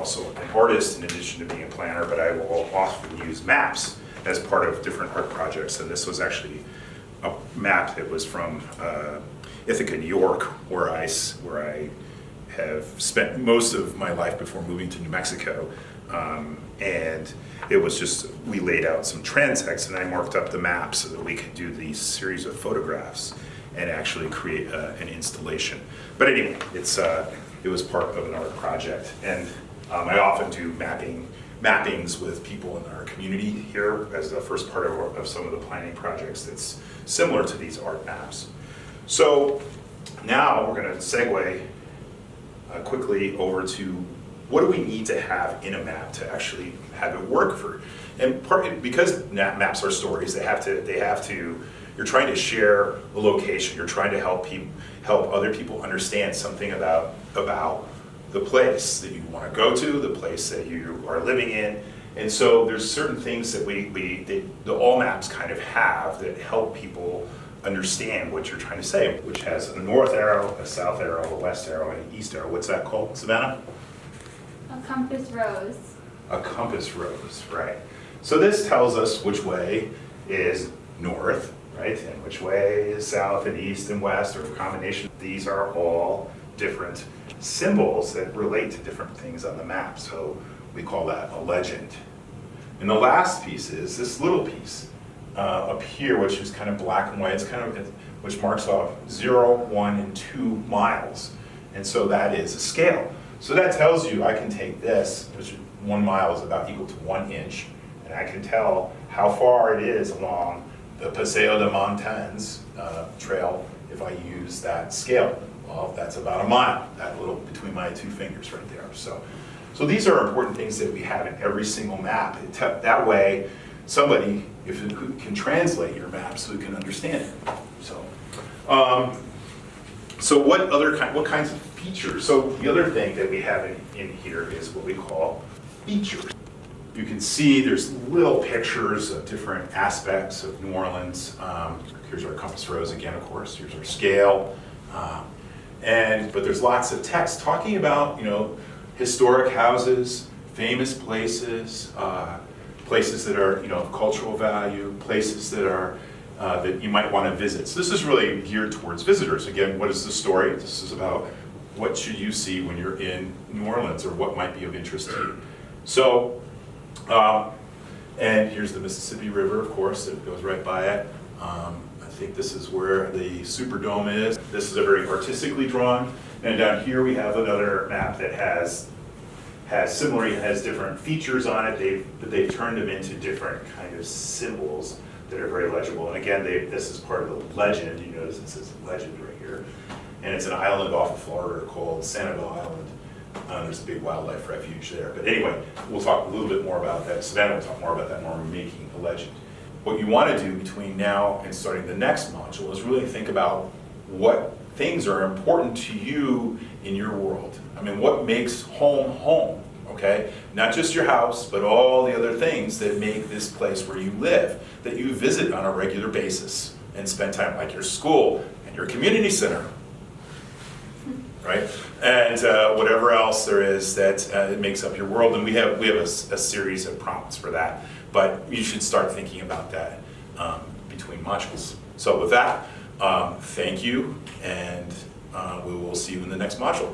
also an artist in addition to being a planner, but I will often use maps as part of different art projects. And this was actually a map that was from Ithaca, New York, where I have spent most of my life before moving to New Mexico. And it was just, we laid out some transects and I marked up the map so that we could do these series of photographs and actually create an installation. But anyway, it was part of an art project. And I often do mappings with people in our community here as the first part of some of the planning projects that's similar to these art maps. So now we're going to segue quickly over to what do we need to have in a map to actually have it work for, and because maps are stories, they have to, you're trying to share a location, you're trying to help other people understand something about the place that you want to go to, the place that you are living in. And so there's certain things that all maps kind of have that help people understand what you're trying to say, which has a north arrow, a south arrow, a west arrow, and an east arrow. What's that called, Savannah? A compass rose. A compass rose, right. So this tells us which way is north, right, and which way is south and east and west, or a combination. These are all different symbols that relate to different things on the map, so we call that a legend. And the last piece is this little piece up here, which is kind of black and white. It's kind of, which marks off 0, 1, and 2 miles, and so that is a scale. So that tells you I can take this, which 1 mile is about equal to 1 inch, and I can tell how far it is along the Paseo de Montañas trail if I use that scale. Well, that's about a mile, that little between my 2 fingers right there. So these are important things that we have in every single map. That way, somebody who can translate your map so we can understand it. So what kinds of features? So the other thing that we have in here is what we call features. You can see there's little pictures of different aspects of New Orleans. Here's our compass rose again, of course. Here's our scale. But there's lots of text talking about, historic houses, famous places, places that are, of cultural value, places that are that you might want to visit. So this is really geared towards visitors. Again, what is the story? This is about what should you see when you're in New Orleans, or what might be of interest to you. So, and here's the Mississippi River, of course, that goes right by it. I think this is where the Superdome is. This is a very artistically drawn. And down here we have another map that has different features on it. They've turned them into different kind of symbols that are very legible. And again, this is part of the legend. You notice it says legend right here. And it's an island off of Florida called Sanibel Island. There's a big wildlife refuge there. But anyway, we'll talk a little bit more about that. Savannah will talk more about that when we're making a legend. What you want to do between now and starting the next module is really think about what things are important to you in your world. I mean, what makes home home, okay? Not just your house, but all the other things that make this place where you live, that you visit on a regular basis and spend time, like your school and your community center, right? And whatever else there is that it makes up your world. And we have a series of prompts for that, but you should start thinking about that between modules. So with that, thank you, and we will see you in the next module.